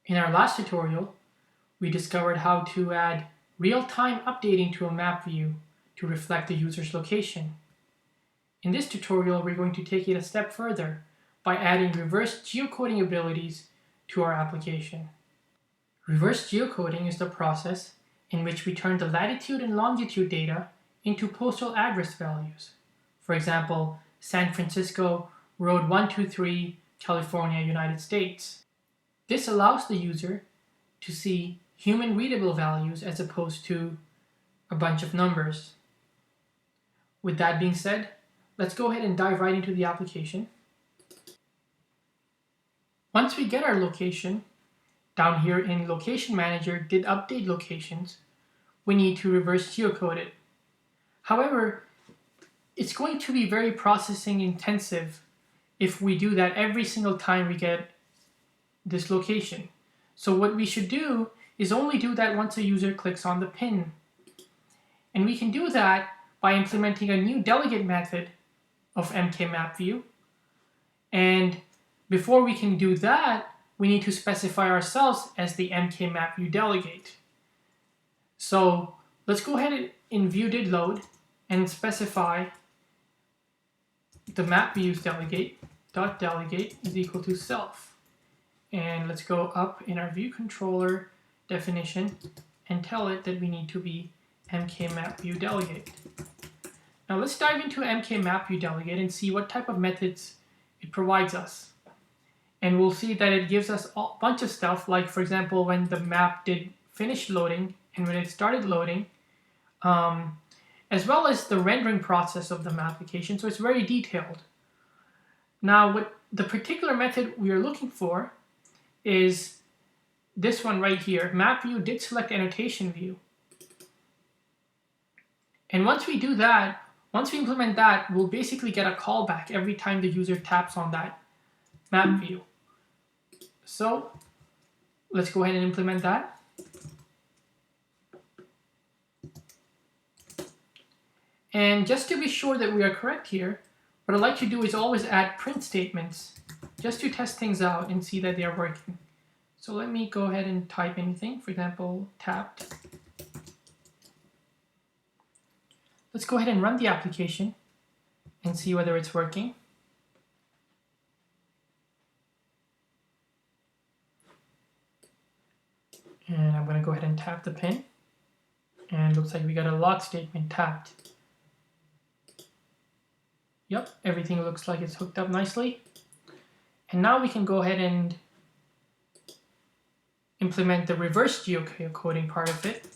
In our last tutorial, we discovered how to add real-time updating to a map view to reflect the user's location. In this tutorial, we're going to take it a step further by adding reverse geocoding abilities to our application. Reverse geocoding is the process in which we turn the latitude and longitude data into postal address values. For example, San Francisco, Road 123, California, United States. This allows the user to see human readable values as opposed to a bunch of numbers. With that being said, let's go ahead and dive right into the application. Once we get our location, down here in Location Manager, did update locations, we need to reverse geocode it. However, it's going to be very processing intensive if we do that every single time we get this location. So what we should do is only do that once a user clicks on the pin. And we can do that by implementing a new delegate method of MKMapView. And before we can do that, we need to specify ourselves as the MKMapViewDelegate. So let's go ahead and in ViewDidLoad and specify the MapViewDelegate.delegate is equal to self. And let's go up in our view controller definition and tell it that we need to be MKMapViewDelegate. Now let's dive into MKMapViewDelegate and see what type of methods it provides us. And we'll see that it gives us a bunch of stuff, like for example, when the map did finish loading and when it started loading, as well as the rendering process of the map application. So it's very detailed. Now, what the particular method we are looking for is this one right here, MapView did select annotation view. And once we do that, once we implement that, we'll basically get a callback every time the user taps on that map view. So let's go ahead and implement that. And just to be sure that we are correct here, what I like to do is always add print statements just to test things out and see that they are working. So let me go ahead and type anything, for example, tapped. Let's go ahead and run the application and see whether it's working. And I'm going to go ahead and tap the pin. And it looks like we got a log statement tapped. Yep, everything looks like it's hooked up nicely. And now we can go ahead and implement the reverse geocoding part of it.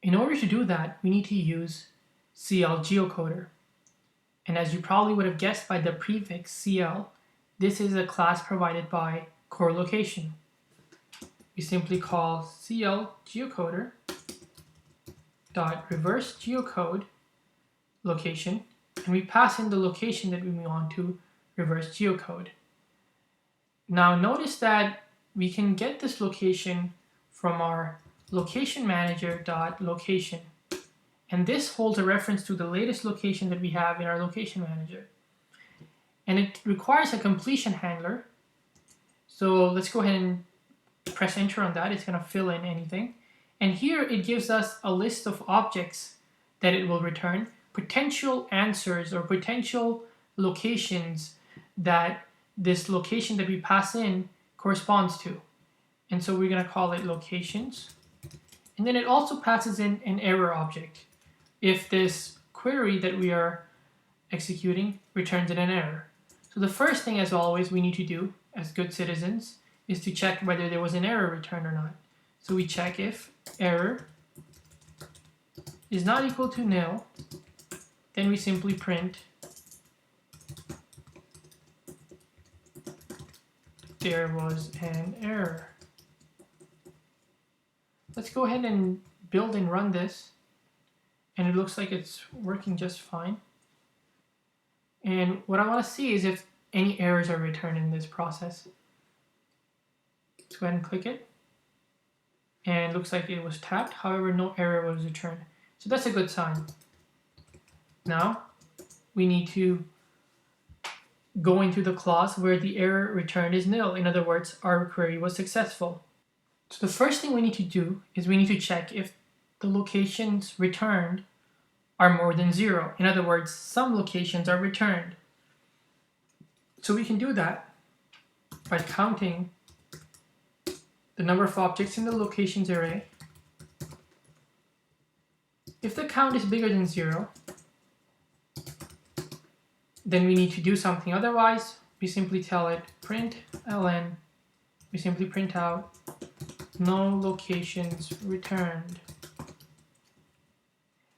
In order to do that, we need to use CL Geocoder. And as you probably would have guessed by the prefix CL, this is a class provided by Core Location. We simply call CL Geocoder dot reverse geocode location, and we pass in the location that we want to reverse geocode. Now notice that we can get this location from our location manager.location, and this holds a reference to the latest location that we have in our location manager. And it requires a completion handler. So let's go ahead and press enter on that. It's going to fill in anything. And here it gives us a list of objects that it will return, potential answers or potential locations that this location that we pass in corresponds to. And so we're going to call it locations. And then it also passes in an error object if this query that we are executing returns in an error. So the first thing, as always, we need to do as good citizens is to check whether there was an error returned or not. So we check if error is not equal to nil, then we simply print there was an error. Let's go ahead and build and run this, and it looks like it's working just fine. And what I want to see is if any errors are returned in this process. Let's go ahead and click it, and it looks like it was tapped. However, no error was returned. So that's a good sign. Now we need to going to the clause where the error returned is nil. In other words, our query was successful. So the first thing we need to do is we need to check if the locations returned are more than 0. In other words, some locations are returned. So we can do that by counting the number of objects in the locations array. If the count is bigger than 0, then we need to do something. Otherwise, we simply tell it print ln. We simply print out no locations returned.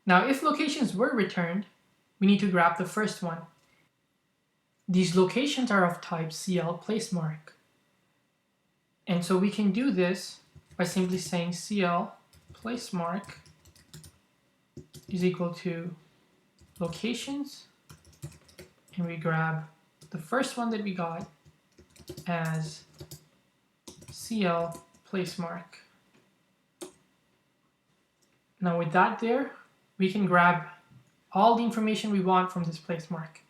Now, if locations were returned, we need to grab the first one. These locations are of type CL placemark. And so we can do this by simply saying CL placemark is equal to locations, and we grab the first one that we got as CL placemark. Now with that there, we can grab all the information we want from this placemark.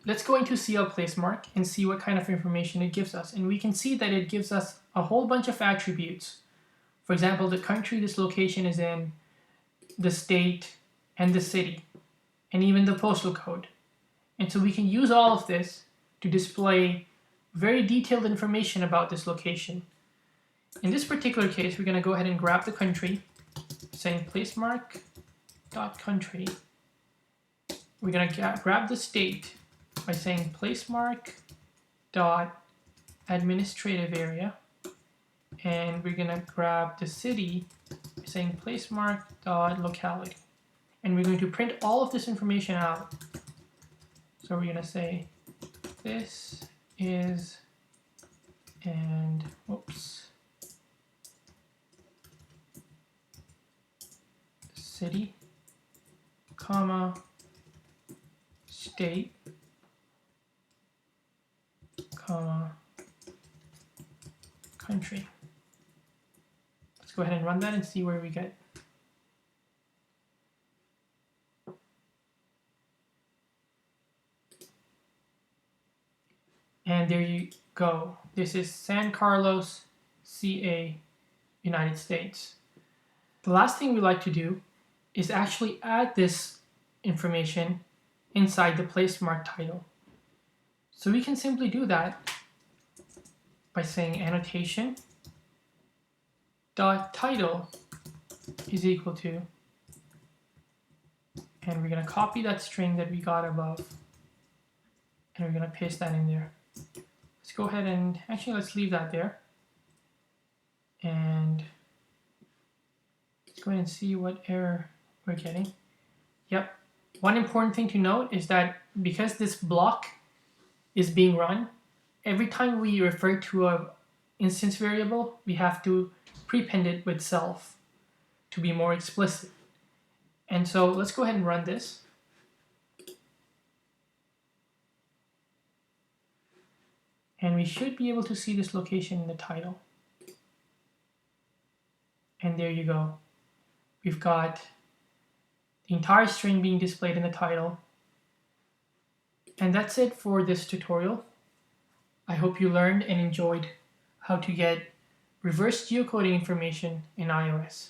Let's go into CL placemark and see what kind of information it gives us. And we can see that it gives us a whole bunch of attributes. For example, the country this location is in, the state, and the city, and even the postal code. And so we can use all of this to display very detailed information about this location. In this particular case, we're going to go ahead and grab the country, saying placemark.country. We're going to grab the state by saying placemark.administrative area. And we're going to grab the city by saying placemark.locality. And we're going to print all of this information out. So we're going to say this is, and whoops, city, comma, state, comma, country. Let's go ahead and run that and see where we get. And there you go. This is San Carlos, CA, United States. The last thing we like to do is actually add this information inside the placemark title. So we can simply do that by saying annotation dot title is equal to, and we're going to copy that string that we got above, and we're going to paste that in there. Let's go ahead and actually let's leave that there, and let's go ahead and see what error we're getting. Yep. One important thing to note is that because this block is being run, every time we refer to an instance variable, we have to prepend it with self to be more explicit. And so let's go ahead and run this. And we should be able to see this location in the title. And there you go. We've got the entire string being displayed in the title. And that's it for this tutorial. I hope you learned and enjoyed how to get reverse geocoding information in iOS.